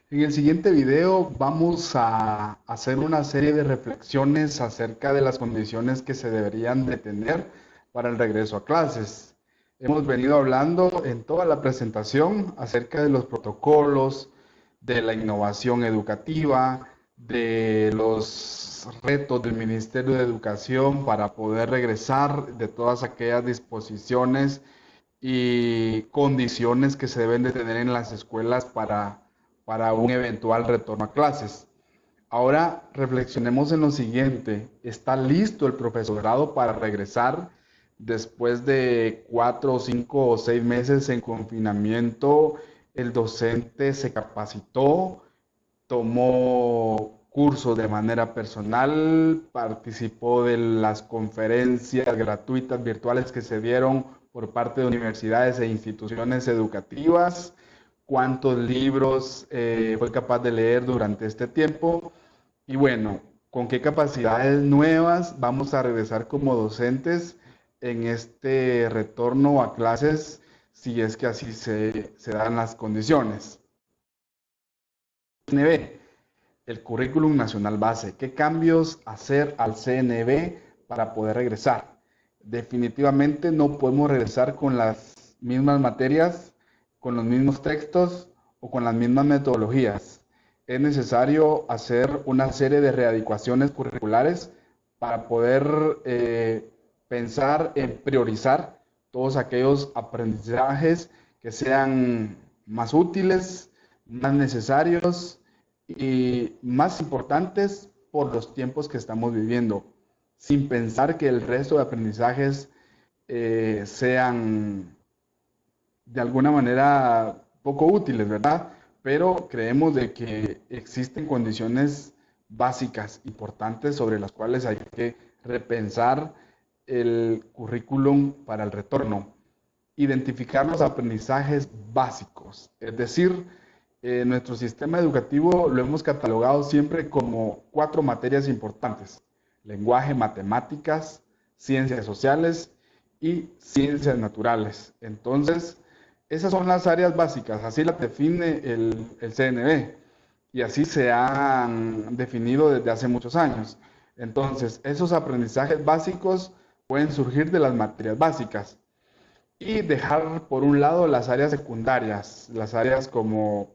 En el siguiente video vamos a hacer una serie de reflexiones acerca de las condiciones que se deberían de tener para el regreso a clases. Hemos venido hablando en toda la presentación acerca de los protocolos, de la innovación educativa, de los retos del Ministerio de Educación para poder regresar, de todas aquellas disposiciones y condiciones que se deben de tener en las escuelas para un eventual retorno a clases. Ahora reflexionemos en lo siguiente. ¿Está listo el profesorado para regresar después de 4, 5 o 6 meses en confinamiento? El docente se capacitó, tomó cursos de manera personal, participó de las conferencias gratuitas virtuales que se dieron por parte de universidades e instituciones educativas. ¿Cuántos libros fue capaz de leer durante este tiempo? Y bueno, ¿con qué capacidades nuevas vamos a regresar como docentes en este retorno a clases si es que así se dan las condiciones? CNB, el Currículum Nacional Base. ¿Qué cambios hacer al CNB para poder regresar? Definitivamente no podemos regresar con las mismas materias, con los mismos textos o con las mismas metodologías. Es necesario hacer una serie de readecuaciones curriculares para poder pensar en priorizar todos aquellos aprendizajes que sean más útiles, más necesarios y más importantes por los tiempos que estamos viviendo, sin pensar que el resto de aprendizajes sean de alguna manera poco útiles, ¿verdad? Pero creemos de que existen condiciones básicas, importantes, sobre las cuales hay que repensar el currículum para el retorno. Identificar los aprendizajes básicos, es decir, nuestro sistema educativo lo hemos catalogado siempre como 4 materias importantes: lenguaje, matemáticas, ciencias sociales y ciencias naturales. Entonces, esas son las áreas básicas, así las define el CNB y así se han definido desde hace muchos años. Entonces, esos aprendizajes básicos pueden surgir de las materias básicas y dejar por un lado las áreas secundarias, las áreas como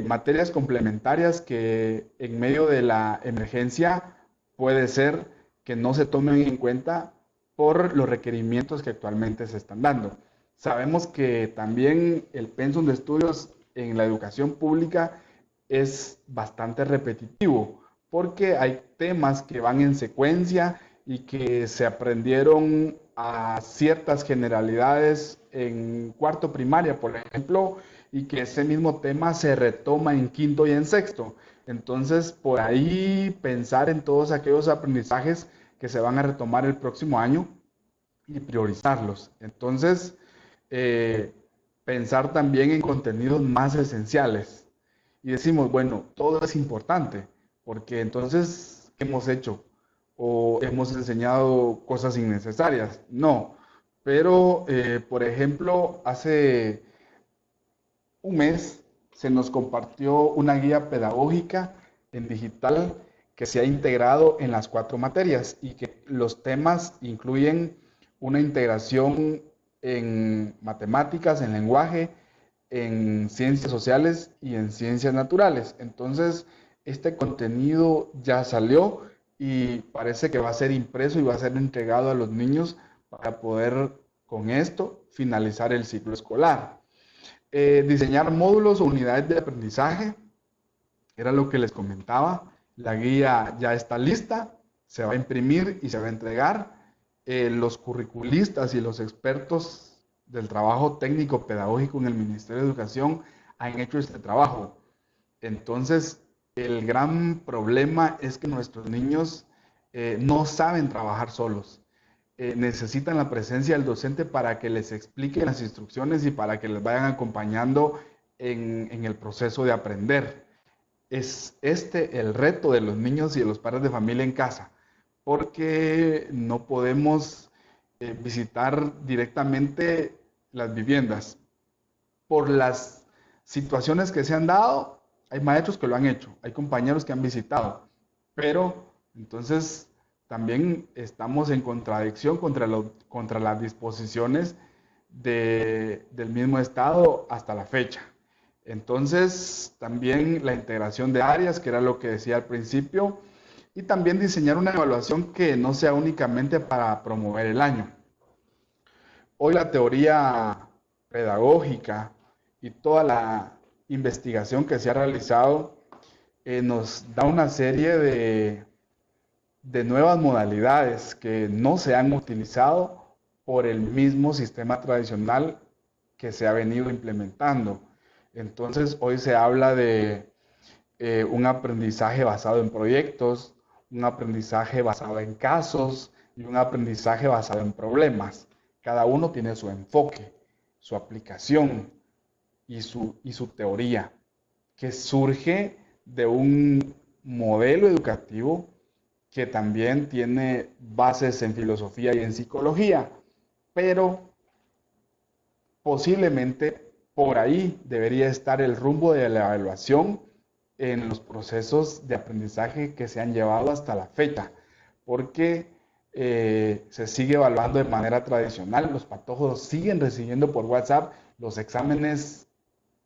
materias complementarias que en medio de la emergencia puede ser que no se tomen en cuenta por los requerimientos que actualmente se están dando. Sabemos que también el pensum de estudios en la educación pública es bastante repetitivo porque hay temas que van en secuencia y que se aprendieron a ciertas generalidades en cuarto primaria, por ejemplo, y que ese mismo tema se retoma en quinto y en sexto. Entonces, por ahí pensar en todos aquellos aprendizajes que se van a retomar el próximo año y priorizarlos. Entonces, eh, pensar también en contenidos más esenciales. Y decimos, bueno, todo es importante, porque entonces, ¿qué hemos hecho? ¿O hemos enseñado cosas innecesarias? No. Pero, por ejemplo, hace un mes se nos compartió una guía pedagógica en digital que se ha integrado en las 4 materias y que los temas incluyen una integración en matemáticas, en lenguaje, en ciencias sociales y en ciencias naturales. Entonces, este contenido ya salió y parece que va a ser impreso y va a ser entregado a los niños para poder con esto finalizar el ciclo escolar. Diseñar módulos o unidades de aprendizaje, era lo que les comentaba. La guía ya está lista, se va a imprimir y se va a entregar. Los curriculistas y los expertos del trabajo técnico pedagógico en el Ministerio de Educación han hecho este trabajo. Entonces, el gran problema es que nuestros niños no saben trabajar solos. Necesitan la presencia del docente para que les explique las instrucciones y para que les vayan acompañando en el proceso de aprender. Es este el reto de los niños y de los padres de familia en casa, porque no podemos visitar directamente las viviendas por las situaciones que se han dado. hay maestros que lo han hecho, hay compañeros que han visitado, pero entonces también estamos en contradicción contra las disposiciones del mismo Estado hasta la fecha. Entonces, también la integración de áreas, que era lo que decía al principio, y también diseñar una evaluación que no sea únicamente para promover el año. Hoy la teoría pedagógica y toda la investigación que se ha realizado nos da una serie de nuevas modalidades que no se han utilizado por el mismo sistema tradicional que se ha venido implementando. Entonces, hoy se habla de un aprendizaje basado en proyectos, un aprendizaje basado en casos y un aprendizaje basado en problemas. Cada uno tiene su enfoque, su aplicación y su teoría, que surge de un modelo educativo que también tiene bases en filosofía y en psicología, pero posiblemente por ahí debería estar el rumbo de la evaluación en los procesos de aprendizaje que se han llevado hasta la fecha, porque se sigue evaluando de manera tradicional, los patojos siguen recibiendo por WhatsApp los exámenes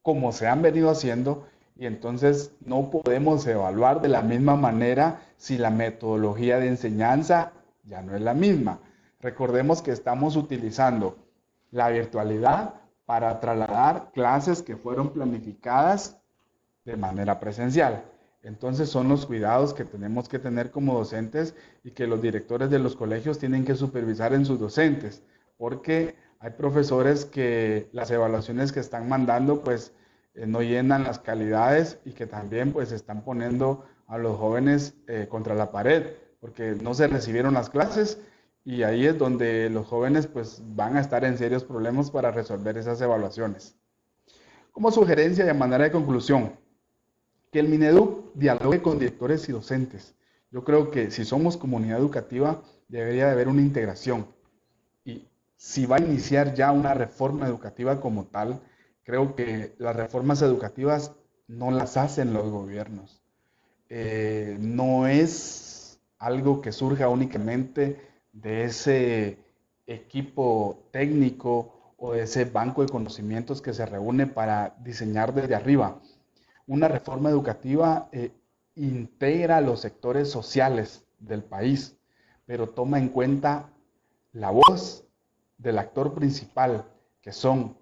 como se han venido haciendo y entonces no podemos evaluar de la misma manera si la metodología de enseñanza ya no es la misma. Recordemos que estamos utilizando la virtualidad para trasladar clases que fueron planificadas de manera presencial. Entonces son los cuidados que tenemos que tener como docentes y que los directores de los colegios tienen que supervisar en sus docentes, porque hay profesores que las evaluaciones que están mandando pues no llenan las calidades y que también pues están poniendo a los jóvenes contra la pared, porque no se recibieron las clases y ahí es donde los jóvenes pues van a estar en serios problemas para resolver esas evaluaciones. Como sugerencia y a manera de conclusión, que el Mineduc dialogue con directores y docentes. Yo creo que si somos comunidad educativa, debería de haber una integración. Y si va a iniciar ya una reforma educativa como tal, creo que las reformas educativas no las hacen los gobiernos. No es algo que surja únicamente de ese equipo técnico o de ese banco de conocimientos que se reúne para diseñar desde arriba. Una reforma educativa integra los sectores sociales del país, pero toma en cuenta la voz del actor principal, que son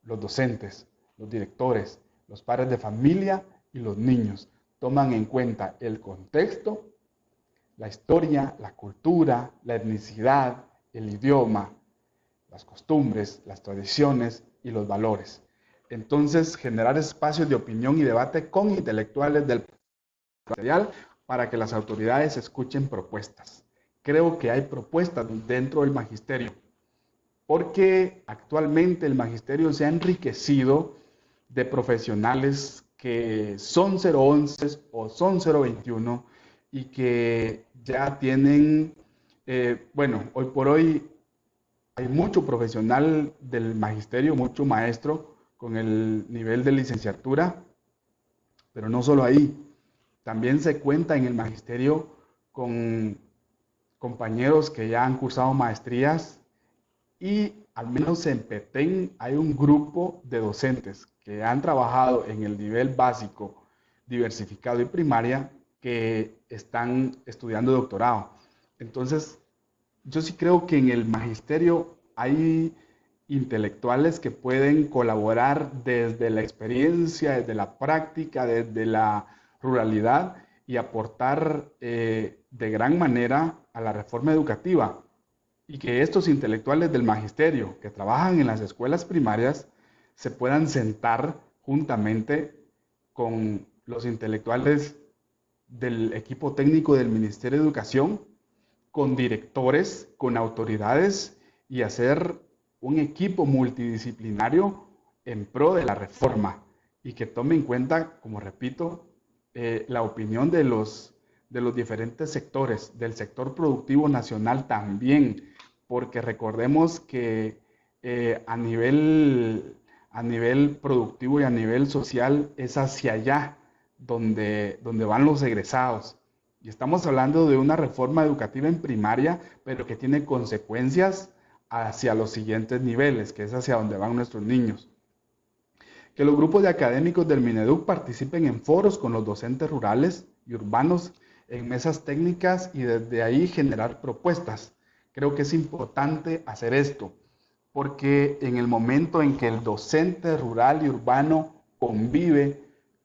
los docentes, los directores, los padres de familia y los niños. Toman en cuenta el contexto, la historia, la cultura, la etnicidad, el idioma, las costumbres, las tradiciones y los valores. Entonces, generar espacios de opinión y debate con intelectuales del material para que las autoridades escuchen propuestas. Creo que hay propuestas dentro del magisterio, porque actualmente el magisterio se ha enriquecido de profesionales que son 011 o son 021 y que ya tienen, bueno, hoy por hoy hay mucho profesional del magisterio, mucho maestro con el nivel de licenciatura, pero no solo ahí, también se cuenta en el magisterio con compañeros que ya han cursado maestrías y al menos en Petén hay un grupo de docentes que han trabajado en el nivel básico, diversificado y primaria que están estudiando doctorado. Entonces, yo sí creo que en el magisterio hay intelectuales que pueden colaborar desde la experiencia, desde la práctica, desde la ruralidad y aportar de gran manera a la reforma educativa. Y que estos intelectuales del magisterio que trabajan en las escuelas primarias se puedan sentar juntamente con los intelectuales del equipo técnico del Ministerio de Educación, con directores, con autoridades y hacer un equipo multidisciplinario en pro de la reforma y que tome en cuenta, como repito, la opinión de los diferentes sectores, del sector productivo nacional también, porque recordemos que a nivel productivo y a nivel social es hacia allá donde van los egresados. Y estamos hablando de una reforma educativa en primaria, pero que tiene consecuencias hacia los siguientes niveles, que es hacia donde van nuestros niños. Que los grupos de académicos del Mineduc participen en foros con los docentes rurales y urbanos en mesas técnicas y desde ahí generar propuestas. Creo que es importante hacer esto, porque en el momento en que el docente rural y urbano convive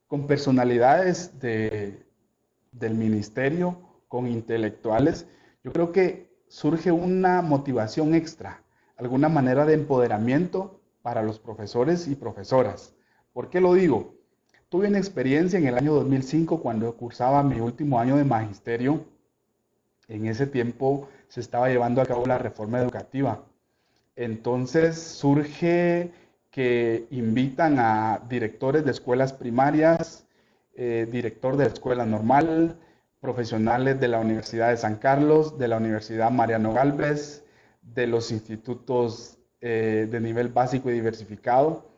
con personalidades del ministerio, con intelectuales, yo creo que surge una motivación extra, alguna manera de empoderamiento para los profesores y profesoras. ¿Por qué lo digo? Tuve una experiencia en el año 2005 cuando cursaba mi último año de magisterio. En ese tiempo se estaba llevando a cabo la reforma educativa. Entonces surge que invitan a directores de escuelas primarias, director de la escuela normal, profesionales de la Universidad de San Carlos, de la Universidad Mariano Galvez, de los institutos de nivel básico y diversificado,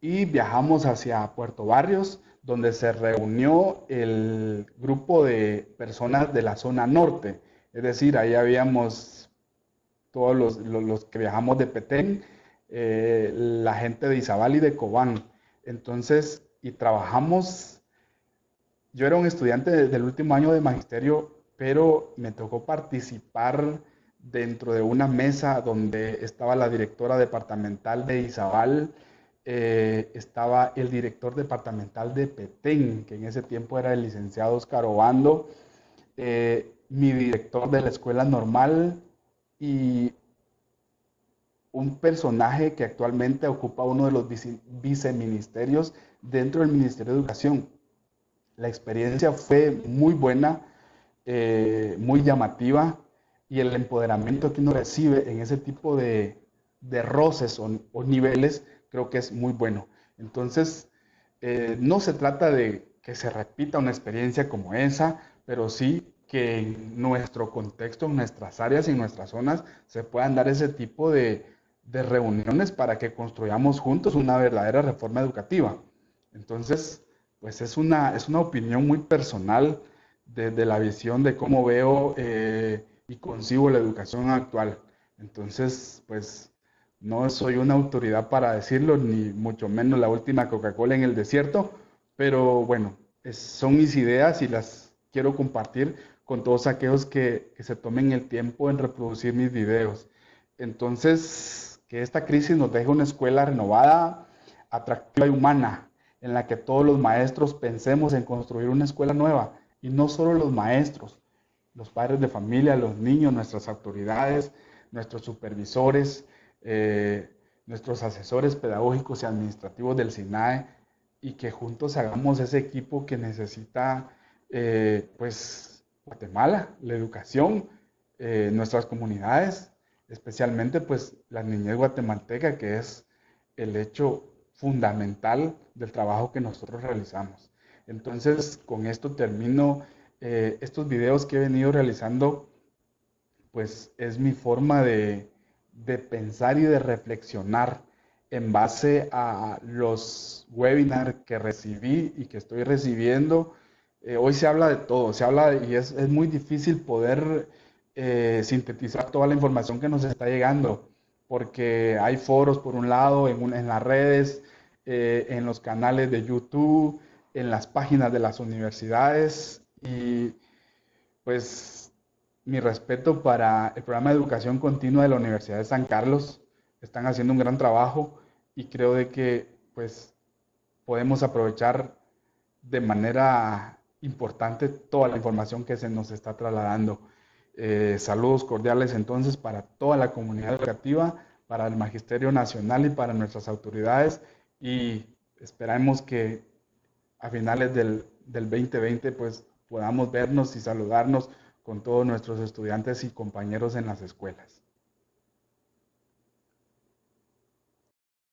y viajamos hacia Puerto Barrios, donde se reunió el grupo de personas de la zona norte. Es decir, ahí habíamos todos los que viajamos de Petén, la gente de Izabal y de Cobán. Entonces, y trabajamos, yo era un estudiante del último año de magisterio, pero me tocó participar dentro de una mesa donde estaba la directora departamental de Izabal, estaba el director departamental de Petén, que en ese tiempo era el licenciado Oscar Obando, mi director de la escuela normal y un personaje que actualmente ocupa uno de los viceministerios dentro del Ministerio de Educación. La experiencia fue muy buena, muy llamativa, y el empoderamiento que uno recibe en ese tipo de roces o niveles creo que es muy bueno. Entonces, no se trata de que se repita una experiencia como esa, pero sí que en nuestro contexto, en nuestras áreas y en nuestras zonas se puedan dar ese tipo de reuniones para que construyamos juntos una verdadera reforma educativa. Entonces, pues es una opinión muy personal desde la visión de cómo veo y concibo la educación actual. Entonces, pues no soy una autoridad para decirlo, ni mucho menos la última Coca-Cola en el desierto, pero bueno, son mis ideas y las quiero compartir con todos aquellos que se tomen el tiempo en reproducir mis videos. Entonces, que esta crisis nos deje una escuela renovada, atractiva y humana, en la que todos los maestros pensemos en construir una escuela nueva, y no solo los maestros, los padres de familia, los niños, nuestras autoridades, nuestros supervisores, nuestros asesores pedagógicos y administrativos del SINAE, y que juntos hagamos ese equipo que necesita pues Guatemala, la educación, nuestras comunidades, especialmente pues la niñez guatemalteca, que es el hecho fundamental del trabajo que nosotros realizamos. Entonces, con esto termino estos videos que he venido realizando, pues es mi forma de pensar y de reflexionar en base a los webinars que recibí y que estoy recibiendo. Hoy se habla de todo, y es muy difícil poder sintetizar toda la información que nos está llegando, porque hay foros por un lado, en las redes, en los canales de YouTube, en las páginas de las universidades, y pues mi respeto para el programa de educación continua de la Universidad de San Carlos. Están haciendo un gran trabajo y creo de que pues podemos aprovechar de manera importante toda la información que se nos está trasladando. Saludos cordiales entonces para toda la comunidad educativa, para el Magisterio Nacional y para nuestras autoridades, y esperamos que a finales del 2020 pues podamos vernos y saludarnos con todos nuestros estudiantes y compañeros en las escuelas.